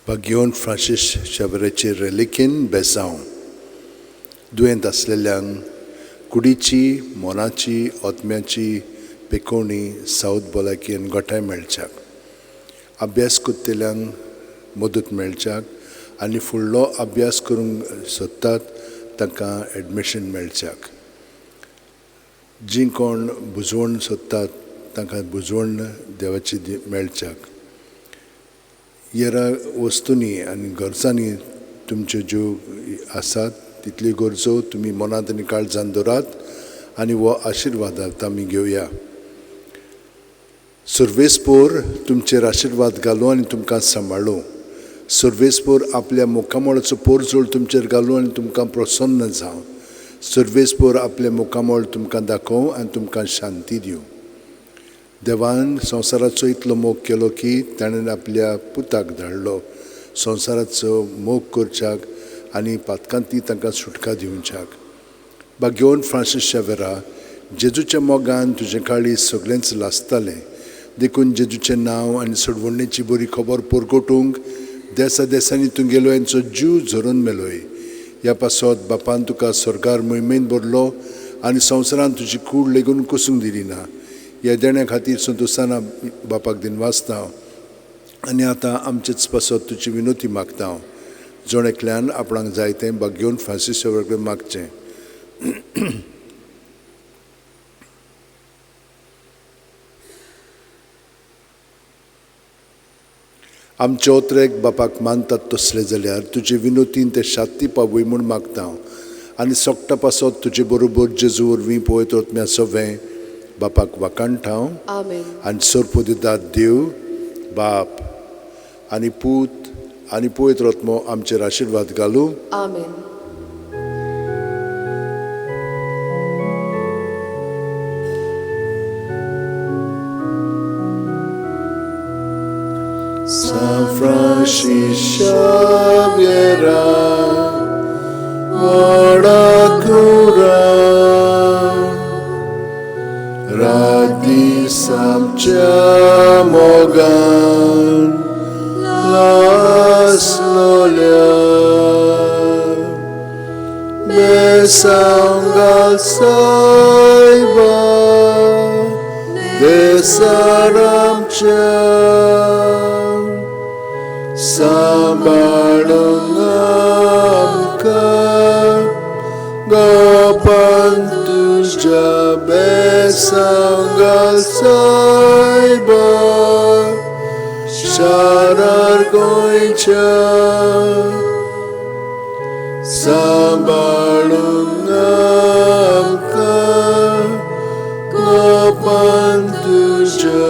Bagion Francis शावेराची रेलिकेन बेसांव दुयेंत आसलेल्यांक कुडीची मोनाची ओतम्याची पेकोवणी south भलायकेन गोठाय मेळच्याक अभ्यास करतल्यांक मदत मेळच्याक आनी फुडलो अभ्यास करूंक सोदतात तांकां एडमिशन मेळच्याक जीं कोण बुजवण सोदतात तांकां बुजवण देवाची मेळच्याक येरा वस्तूंनी आनी गरजांनी तुमच्यो ज्यो आसात तितल्यो गरजो तुमी मनांत आनी काळजांत दवरात आनी हो आशिर्वाद आमी घेवया. सर्वेस्पोर तुमचेर आशिर्वाद घालूं आनी तुमकां सांबाळूं. सर्वेस्पोर आपल्या मुखामळाचो पोरजोळ तुमचेर घालूं आनी तुमकां प्रसन्न जावं. सर्वेस्पोर आपले मुखामळ तुमकां दाखोवं आनी तुमकां शांती दिवं. देवान संवसाराचो इतलो मोग केलो की ताणें आपल्या पुताक धाडलो संवसाराचो मोग करच्याक आनी पातकांती तांकां सुटका दिवच्याक. बागियोन फ्रांसीस शावेरा, जेजूच्या मोगान तुजें काळीज सगळेंच लासतालें देखून जेजूचें नांव आनी सडवणेची बरी खबर परगटूंक देसा देसांनी तूं गेलो हांचो जीव झरून मेलोय. ह्या पासत बापान तुका स्वर्गार मोहिमेन भरलो आनी संवसारान तुजी कूड लेगून कसूंक दिली ना. ह्या देण्या खातीर संतोसाना बापाक दिन वाचता आनी आतां आमचेच पासत तुजी विनोती मागता. जोण एकल्यान आपणाक जाय तें बागियोन फ्रांसीस शावेरा मागचें. आमचे ओत्रेक बापाक मानतात तसले जाल्यार तुजे विनोतीन ते शांती पावय म्हूण मागता आनी सोगटा पासत तुजे बरोबर जेजू वरवीं पळयत वतम्या सवें बापाक वाकाणटाव आनी सोरपो दितात देव बाप आनी पूत आनी पळयत रत्मो आमचेर आशिर्वाद घालूं. आमेन. San Francis Xaviera, Morakura, Radis amcia mogan, las lolia, mesangal saiba, desaramcia. Sambalung amka gapan tuja besangal saiba sharar goicha. Sambalung amka gapan tuja